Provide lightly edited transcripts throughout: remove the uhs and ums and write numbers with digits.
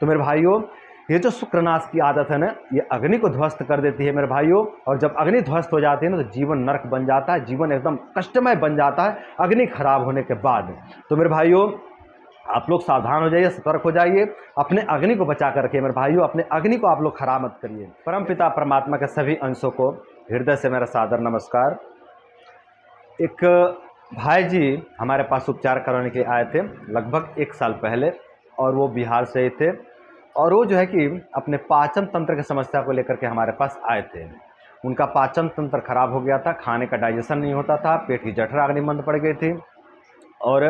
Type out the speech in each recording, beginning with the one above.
तो मेरे भाइयों, ये जो शुक्रनाश की आदत है ना, ये अग्नि को ध्वस्त कर देती है मेरे भाइयों। और जब अग्नि ध्वस्त हो जाती है ना, तो जीवन नरक बन जाता है, जीवन एकदम कष्टमय बन जाता है अग्नि खराब होने के बाद। तो मेरे भाइयों, आप लोग सावधान हो जाइए, सतर्क हो जाइए, अपने अग्नि को बचा कर रखिए मेरे भाइयों, अपने अग्नि को आप लोग खराब मत करिए। परम पिता परमात्मा के सभी अंशों को हृदय से मेरा सादर नमस्कार। एक भाई जी हमारे पास उपचार करवाने के लिए आए थे लगभग 1 साल पहले, और वो बिहार से ही थे। और वो जो है कि अपने पाचन तंत्र की समस्या को लेकर के हमारे पास आए थे। उनका पाचन तंत्र खराब हो गया था, खाने का डाइजेशन नहीं होता था, पेट की जठराग्नि बंद पड़ गई थी, और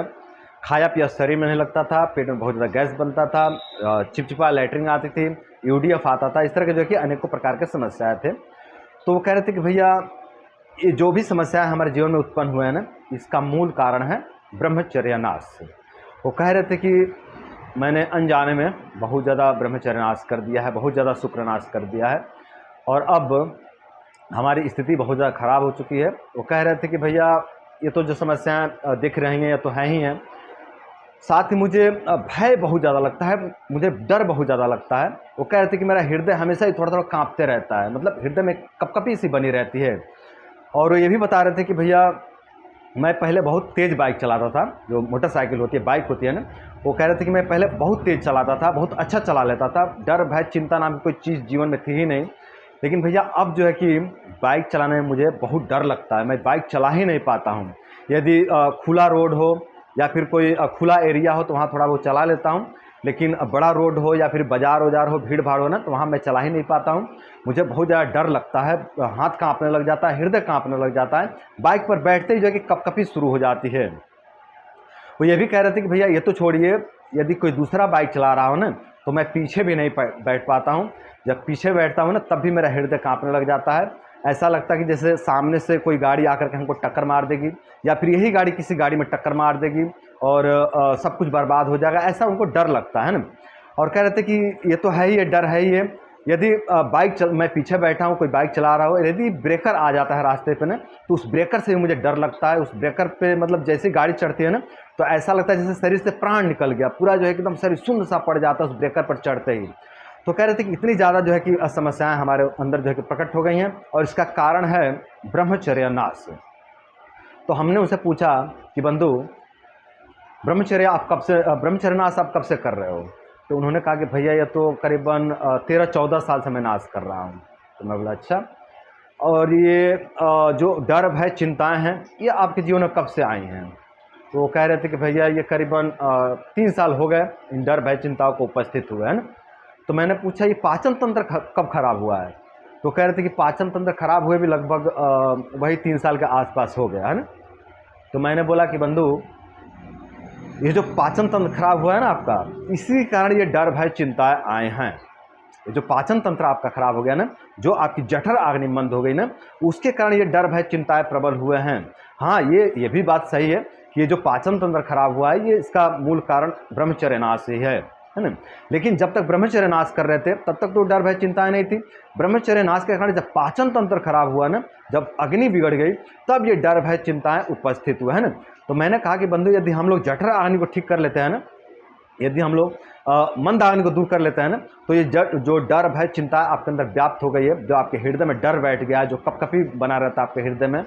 खाया पिया शरीर में नहीं लगता था, पेट में बहुत ज़्यादा गैस बनता था, चिपचिपा लैटरिन आती थी, यूडीएफ आता था, इस तरह के जो है कि अनेकों प्रकार के समस्याएं थे। तो वो कह रहे थे कि भैया, ये जो भी समस्याएं हमारे जीवन में उत्पन्न हुए हैं ना, इसका मूल कारण है ब्रह्मचर्य नाश। वो कह रहे थे कि मैंने अनजाने में बहुत ज़्यादा ब्रह्मचर्य नाश कर दिया है, बहुत ज़्यादा शुक्रनाश कर दिया है, और अब हमारी स्थिति बहुत ज़्यादा ख़राब हो चुकी है। वो कह रहे थे कि भैया, ये तो जो समस्याएं दिख रही हैं ये तो हैं ही हैं, साथ ही मुझे भय बहुत ज़्यादा लगता है, मुझे डर बहुत ज़्यादा लगता है। वो कह रहे थे कि मेरा हृदय हमेशा ही थोड़ा थोड़ा कांपते रहता है, मतलब हृदय में कपकपी सी बनी रहती है। और वो ये भी बता रहे थे कि भैया, मैं पहले बहुत तेज़ बाइक चलाता था, जो मोटरसाइकिल होती है, बाइक होती है ना, वो कह रहे थे कि मैं पहले बहुत तेज़ चलाता था, बहुत अच्छा चला लेता था, डर भय चिंता नाम की कोई चीज़ जीवन में थी ही नहीं। लेकिन भैया अब जो है कि बाइक चलाने में मुझे बहुत डर लगता है, मैं बाइक चला ही नहीं पाता हूँ। यदि खुला रोड हो या फिर कोई खुला एरिया हो तो वहाँ थोड़ा बहुत चला लेता हूँ, लेकिन बड़ा रोड हो या फिर बाज़ार वजार हो, भीड़ भाड़ हो ना, तो वहाँ मैं चला ही नहीं पाता हूँ। मुझे बहुत ज़्यादा डर लगता है, हाथ कांपने लग जाता है, हृदय कांपने लग जाता है, बाइक पर बैठते ही जो है कि कपकपी शुरू हो जाती है। वो ये भी कह रहे थे कि भैया ये तो छोड़िए, यदि कोई दूसरा बाइक चला रहा हो ना, तो मैं पीछे भी नहीं बैठ पाता हूँ। जब पीछे बैठता हूँ ना, तब भी मेरा हृदय कांपने लग जाता है। ऐसा लगता है कि जैसे सामने से कोई गाड़ी आकर के हमको टक्कर मार देगी, या फिर यही गाड़ी किसी गाड़ी में टक्कर मार देगी और सब कुछ बर्बाद हो जाएगा, ऐसा उनको डर लगता है ना। और कह रहे थे कि ये तो है ही, ये डर है ही है। यदि मैं पीछे बैठा हूँ, कोई बाइक चला रहा हो, यदि ब्रेकर आ जाता है रास्ते पे ना, तो उस ब्रेकर से भी मुझे डर लगता है। उस ब्रेकर पे मतलब जैसे गाड़ी चढ़ती है ना, तो ऐसा लगता है जैसे शरीर से प्राण निकल गया, पूरा जो है एकदम शरीर शून्य सा पड़ जाता है उस ब्रेकर पर चढ़ते ही। तो कह रहे थे कि इतनी ज़्यादा जो है कि समस्याएं हमारे अंदर जो है कि प्रकट हो गई हैं, और इसका कारण है ब्रह्मचर्य नाश। तो हमने उसे पूछा कि बंधु, ब्रह्मचर्य नाश आप कब से कर रहे हो? तो उन्होंने कहा कि भैया, ये तो करीबन 13-14 साल से मैं नाश कर रहा हूँ। तो मैं बोला अच्छा, और ये जो डर भय चिंताएं हैं, ये आपके जीवन में कब से आई हैं? तो वो कह रहे थे कि भैया, ये करीबन 3 साल हो गए इन डर भय चिंताओं को उपस्थित हुए, है ना। तो मैंने पूछा, ये पाचन तंत्र कब खराब हुआ है? तो कह रहे थे कि पाचन तंत्र खराब हुए भी लगभग वही 3 साल के आसपास हो गया, है ना। तो मैंने बोला कि बंधु, ये जो पाचन तंत्र खराब हुआ है ना आपका, इसी कारण ये डर भय चिंताएं आए हैं। ये जो पाचन तंत्र आपका खराब हो गया ना, जो आपकी जठर अग्नि मंद हो गई ना, उसके कारण ये डर भय चिंताएं प्रबल हुए हैं। हाँ, ये भी बात सही है कि ये जो पाचन तंत्र खराब हुआ है, ये इसका मूल कारण ब्रह्मचर्य नाश ही है ना। लेकिन जब तक ब्रह्मचर्य नाश कर रहे थे, तब तक तो डर भय चिंताएं नहीं थी। ब्रह्मचर्य नाश के कारण जब पाचन तंत्र खराब हुआ ना, जब अग्नि बिगड़ गई, तब ये डर भय चिंताएं उपस्थित हुए, है ना। तो मैंने कहा कि बंधु, यदि हम लोग जठर अग्नि को ठीक कर लेते हैं ना, यदि हम लोग मंद अग्नि को दूर कर लेते हैं ना, तो ये जो डर भय चिंता आपके अंदर व्याप्त हो गई है, जो आपके हृदय में डर बैठ गया है, जो कपकपी बना रहता है आपके हृदय में,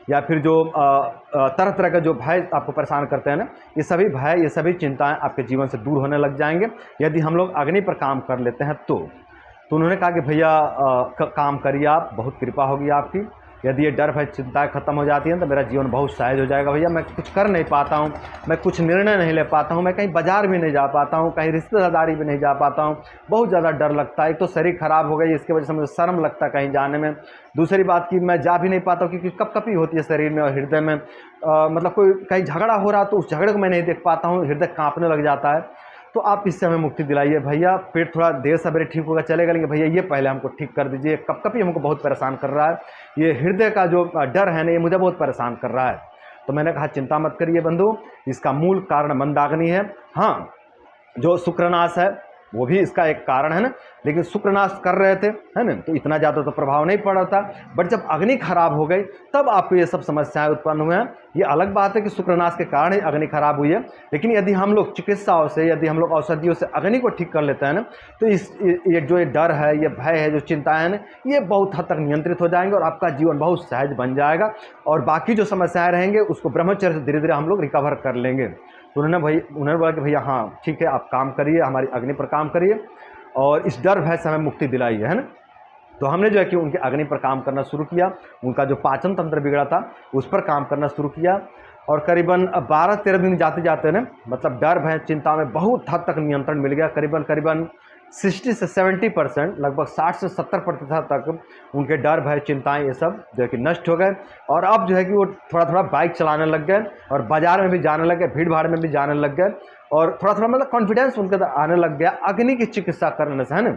या फिर जो तरह तरह का जो भय आपको परेशान करते हैं ना, ये सभी भय, ये सभी चिंताएं आपके जीवन से दूर होने लग जाएंगे, यदि हम लोग अग्नि पर काम कर लेते हैं तो। उन्होंने कहा कि भैया, काम करिए आप, बहुत कृपा होगी आपकी। यदि ये डर भय चिंताएं खत्म हो जाती हैं तो मेरा जीवन बहुत सहज हो जाएगा। भैया, मैं कुछ कर नहीं पाता हूँ, मैं कुछ निर्णय नहीं ले पाता हूँ, मैं कहीं बाजार भी नहीं जा पाता हूँ, कहीं रिश्तेदारी भी नहीं जा पाता हूँ, बहुत ज़्यादा डर लगता है। एक तो शरीर खराब हो गई, इसकी वजह से मुझे शर्म लगता है कहीं जाने में। दूसरी बात कि मैं जा भी नहीं पाता हूँ, क्योंकि कपकपी होती है शरीर में और हृदय में। मतलब कोई कहीं झगड़ा हो रहा तो उस झगड़े को मैं नहीं देख पाता हूँ, हृदय काँपने लग जाता है। तो आप इससे हमें मुक्ति दिलाइए भैया। पेट थोड़ा देर सवेरे ठीक होगा चलेगा, लेकिन भैया ये पहले हमको ठीक कर दीजिए। कपकपी हमको बहुत परेशान कर रहा है, ये हृदय का जो डर है ना, ये मुझे बहुत परेशान कर रहा है। तो मैंने कहा, चिंता मत करिए बंधु, इसका मूल कारण मंदाग्नि है। हाँ, जो शुक्रनाश है, वो भी इसका एक कारण है ना। लेकिन शुक्रनाश कर रहे थे, है ना, तो इतना ज़्यादा तो प्रभाव नहीं पड़ रहा था। बट जब अग्नि खराब हो गई तब आपको ये सब समस्याएं उत्पन्न हुए हैं। ये अलग बात है कि शुक्रनाश के कारण ही अग्नि खराब हुई है, लेकिन यदि हम लोग चिकित्साओं से, यदि हम लोग औषधियों से अग्नि को ठीक कर लेते हैं ना, तो ये जो डर है, ये भय है, जो चिंताएं हैं ना, ये बहुत हद तक नियंत्रित हो जाएंगे और आपका जीवन बहुत सहज बन जाएगा। और बाकी जो समस्याएं रहेंगे उसको ब्रह्मचर्य से धीरे धीरे हम लोग रिकवर कर लेंगे। तो उन्होंने बोला कि भैया हाँ ठीक है, आप काम करिए, हमारी अग्नि पर काम करिए और इस डर भय से हमें मुक्ति दिलाई है ना। तो हमने जो है कि उनके अग्नि पर काम करना शुरू किया। उनका जो पाचन तंत्र बिगड़ा था उस पर काम करना शुरू किया और करीबन 12-13 दिन जाते जाते ना, मतलब डर भय चिंता में बहुत हद तक नियंत्रण मिल गया। करीबन 60 से 70%, लगभग 60 से 70% तक उनके डर भय चिंताएं ये सब जो है कि नष्ट हो गए। और अब जो है कि वो थोड़ा थोड़ा बाइक चलाने लग गए और बाजार में भी जाने लग गए, भीड़ भाड़ में भी जाने लग गए और थोड़ा थोड़ा मतलब कॉन्फिडेंस उनके अंदर आने लग गया अग्नि की चिकित्सा करने से, है ना।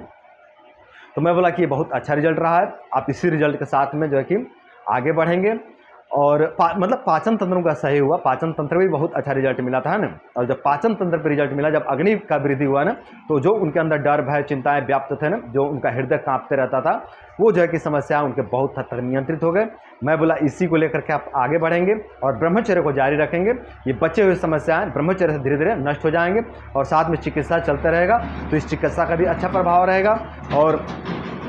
तो मैं बोला कि ये बहुत अच्छा रिजल्ट रहा है, आप इसी रिजल्ट के साथ में जो है कि आगे बढ़ेंगे। और मतलब पाचन तंत्र उनका सही हुआ, पाचन तंत्र भी बहुत अच्छा रिजल्ट मिला था, है ना। और जब पाचन तंत्र पर रिजल्ट मिला, जब अग्नि का वृद्धि हुआ ना, तो जो उनके अंदर डर भय चिंताएं व्याप्त थे ना, जो उनका हृदय कांपते रहता था, वो जो है कि समस्या उनके बहुत हद तक नियंत्रित हो गए। मैं बोला इसी को लेकर के आप आगे बढ़ेंगे और ब्रह्मचर्य को जारी रखेंगे। ये बचे हुए समस्याएं ब्रह्मचर्य से धीरे धीरे नष्ट हो जाएंगे और साथ में चिकित्सा चलते रहेगा, तो इस चिकित्सा का भी अच्छा प्रभाव रहेगा और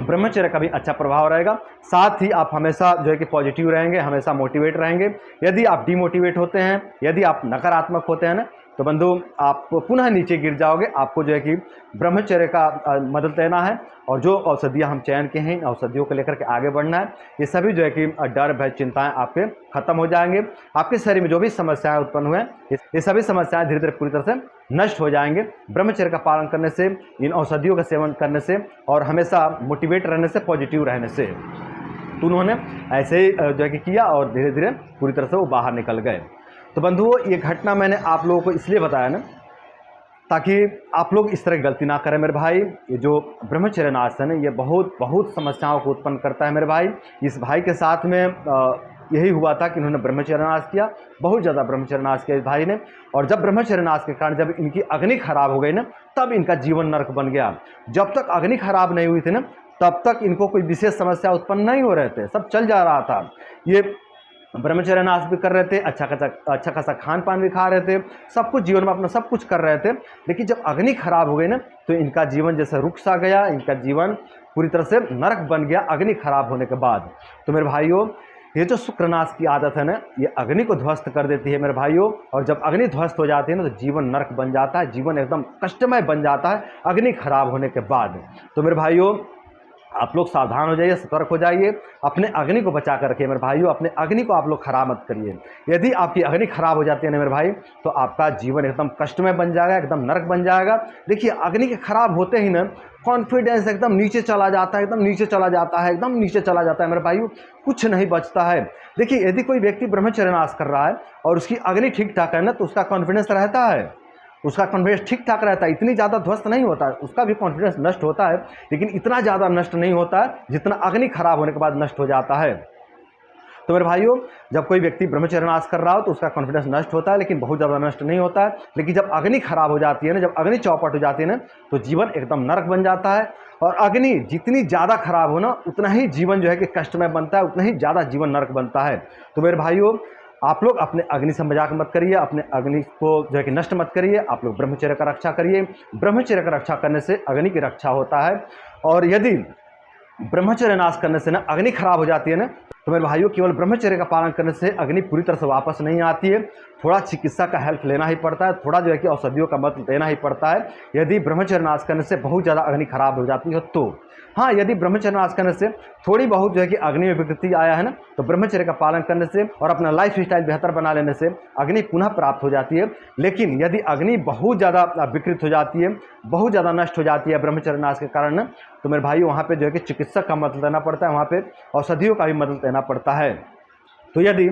ब्रह्मचर्य का भी अच्छा प्रभाव रहेगा। साथ ही आप हमेशा जो है कि पॉजिटिव रहेंगे, हमेशा मोटिवेट रहेंगे। यदि आप डिमोटिवेट होते हैं, यदि आप नकारात्मक होते हैं ना, तो बंधु आप पुनः नीचे गिर जाओगे। आपको जो है कि ब्रह्मचर्य का मदद लेना है और जो औषधियाँ हम चयन के हैं, इन औषधियों को लेकर के आगे बढ़ना है। ये सभी जो है कि डर भय चिंताएं आपके खत्म हो जाएंगे। आपके शरीर में जो भी समस्याएं उत्पन्न हुए हैं, ये सभी समस्याएं धीरे धीरे पूरी तरह से नष्ट हो जाएंगे ब्रह्मचर्य का पालन करने से, इन औषधियों का सेवन करने से और हमेशा मोटिवेट रहने से, पॉजिटिव रहने से। तो उन्होंने ऐसे ही जो है कि किया और धीरे धीरे पूरी तरह से वो बाहर निकल गए। तो बंधुओं, ये घटना मैंने आप लोगों को इसलिए बताया ना, ताकि आप लोग इस तरह की गलती ना करें मेरे भाई। ये जो ब्रह्मचर्य नाश है ना, ये बहुत समस्याओं को उत्पन्न करता है मेरे भाई। इस भाई के साथ में यही हुआ था कि उन्होंने ब्रह्मचर्य नाश किया, बहुत ज़्यादा ब्रह्मचर्य नाश किया इस भाई ने। और जब ब्रह्मचर्य नाश के कारण जब इनकी अग्नि खराब हो गई ना, तब इनका जीवन नरक बन गया। जब तक अग्नि खराब नहीं हुई थी ना, तब तक इनको कोई विशेष समस्या उत्पन्न नहीं हो रहे थे, सब चल जा रहा था। ये ब्रह्मचर्य नाश भी कर रहे थे, अच्छा खासा खान पान भी खा रहे थे, सब कुछ जीवन में अपना सब कुछ कर रहे थे। लेकिन जब अग्नि खराब हो गई ना, तो इनका जीवन जैसे रुक सा गया, इनका जीवन पूरी तरह से नरक बन गया अग्नि खराब होने के बाद। तो मेरे भाइयों, ये जो शुक्रनाश की आदत है ना, ये अग्नि को ध्वस्त कर देती है मेरे भाइयों। और जब अग्नि ध्वस्त हो जाती है ना, तो जीवन नरक बन जाता है, जीवन एकदम कष्टमय बन जाता है अग्नि खराब होने के बाद। तो मेरे भाइयों, आप लोग सावधान हो जाइए, सतर्क हो जाइए, अपने अग्नि को बचा कर रखिए मेरे भाइयों। अपने अग्नि को आप लोग खराब मत करिए। यदि आपकी अग्नि खराब हो जाती है ना मेरे भाई, तो आपका जीवन एकदम कष्टमय बन जाएगा, एकदम नरक बन जाएगा। देखिए, अग्नि के खराब होते ही ना कॉन्फिडेंस एकदम नीचे चला जाता है, एकदम नीचे चला जाता है, एकदम नीचे चला जाता है मेरे भाइयों, कुछ नहीं बचता है। देखिए, यदि कोई व्यक्ति ब्रह्मचर्य नाश कर रहा है और उसकी अग्नि ठीक ठाक है ना, तो उसका कॉन्फिडेंस रहता है, उसका कॉन्फिडेंस ठीक ठाक रहता है, इतनी ज़्यादा ध्वस्त नहीं होता है, उसका भी कॉन्फिडेंस नष्ट होता है, लेकिन इतना ज़्यादा नष्ट नहीं होता है जितना अग्नि खराब होने के बाद नष्ट हो जाता है। तो मेरे भाइयों, जब कोई व्यक्ति ब्रह्मचर्य नाश कर रहा हो तो उसका कॉन्फिडेंस नष्ट होता है, लेकिन बहुत ज़्यादा नष्ट नहीं होता है। लेकिन जब अग्नि खराब हो जाती है ना, जब अग्नि चौपट हो जाती है ना, तो जीवन एकदम नरक बन जाता है। और अग्नि जितनी ज़्यादा खराब हो ना, उतना ही जीवन जो है कि कष्टमय बनता है, उतना ही ज़्यादा जीवन नरक बनता है। तो मेरे भाइयों, आप लोग अपने अग्नि से मजाक मत करिए, अपने अग्नि को जो है कि नष्ट मत करिए। आप लोग ब्रह्मचर्य का रक्षा करिए। ब्रह्मचर्य का रक्षा करने से अग्नि की रक्षा होता है। और यदि ब्रह्मचर्य नाश करने से ना अग्नि खराब हो जाती है ना, तो मेरे भाइयों, केवल ब्रह्मचर्य का पालन करने से अग्नि पूरी तरह से वापस नहीं आती है। थोड़ा चिकित्सा का हेल्प लेना ही पड़ता है, थोड़ा जो है कि औषधियों का मत लेना ही पड़ता है। यदि ब्रह्मचर्य नाश करने से बहुत ज़्यादा अग्नि खराब हो जाती है तो हाँ, यदि ब्रह्मचर्य नाश करने से थोड़ी बहुत जो है कि अग्नि में विकृति आया है ना, तो ब्रह्मचर्य का पालन करने से और अपना लाइफ स्टाइल बेहतर बना लेने से अग्नि पुनः प्राप्त हो जाती है। लेकिन यदि अग्नि बहुत ज़्यादा विकृत हो जाती है, बहुत ज़्यादा नष्ट हो जाती है ब्रह्मचर्य नाश के कारण ना, तो मेरे भाई वहाँ पे जो है कि चिकित्सक का मदद लेना पड़ता है, वहाँ पे औषधियों का भी मदद लेना पड़ता है। तो यदि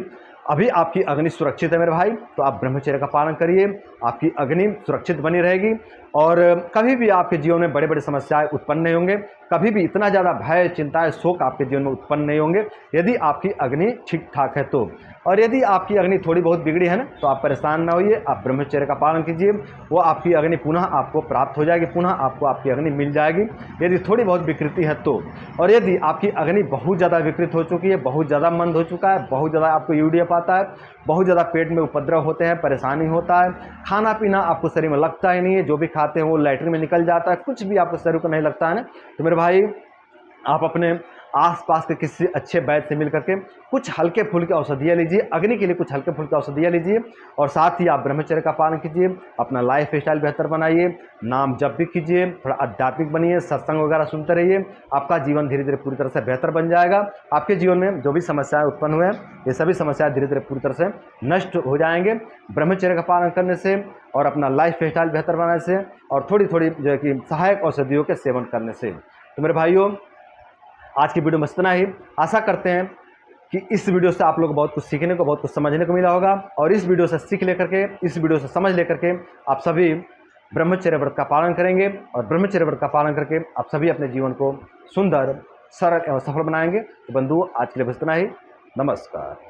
अभी आपकी अग्नि सुरक्षित है मेरे भाई, तो आप ब्रह्मचर्य का पालन करिए, आपकी अग्नि सुरक्षित बनी रहेगी और कभी भी आपके जीवन में बड़े बड़े समस्याएं उत्पन्न नहीं होंगे, कभी भी इतना ज़्यादा भय, चिंताएं, शोक आपके जीवन में उत्पन्न नहीं होंगे यदि आपकी अग्नि ठीक ठाक है तो। और यदि आपकी अग्नि थोड़ी बहुत बिगड़ी है ना, तो आप परेशान ना होइए, आप ब्रह्मचर्य का पालन कीजिए, वो आपकी अग्नि पुनः आपको प्राप्त हो जाएगी, पुनः आपको आपकी अग्नि मिल जाएगी यदि थोड़ी बहुत विकृति है तो। और यदि आपकी अग्नि बहुत ज़्यादा विकृत हो चुकी है, बहुत ज़्यादा मंद हो चुका है, बहुत ज़्यादा आपको यूडीएफ आता है, बहुत ज़्यादा पेट में उपद्रव होते हैं, परेशानी होता है, खाना पीना आपको शरीर में लगता ही नहीं है, जो भी खाते हैं वो लैट्रिन में निकल जाता है, कुछ भी आपको शरीर को नहीं लगता है ना, तो मेरे भाई आप अपने आसपास के किसी अच्छे वैद्य से मिल करके कुछ हल्के फुल्के औषधियाँ लीजिए, अग्नि के लिए कुछ हल्के फुल्के औषधियाँ लीजिए और साथ ही आप ब्रह्मचर्य का पालन कीजिए, अपना लाइफ स्टाइल बेहतर बनाइए, नाम जप भी कीजिए, थोड़ा आध्यात्मिक बनिए, सत्संग वगैरह सुनते रहिए, आपका जीवन धीरे धीरे पूरी तरह से बेहतर बन जाएगा। आपके जीवन में जो भी समस्याएं उत्पन्न हुए हैं ये सभी समस्याएं धीरे धीरे पूरी तरह से नष्ट हो जाएंगे ब्रह्मचर्य का पालन करने से और अपना लाइफ स्टाइल बेहतर बनाने से और थोड़ी थोड़ी जो है कि सहायक औषधियों के सेवन करने से। तो मेरे भाइयों, आज की वीडियो में इतना ही। आशा करते हैं कि इस वीडियो से आप लोग बहुत कुछ सीखने को, बहुत कुछ समझने को मिला होगा और इस वीडियो से सीख लेकर के, इस वीडियो से समझ लेकर के आप सभी ब्रह्मचर्य व्रत का पालन करेंगे और ब्रह्मचर्य व्रत का पालन करके आप सभी अपने जीवन को सुंदर, सरल एवं सफल बनाएंगे। तो बंधुओं, आज के लिए बस इतना ही। नमस्कार।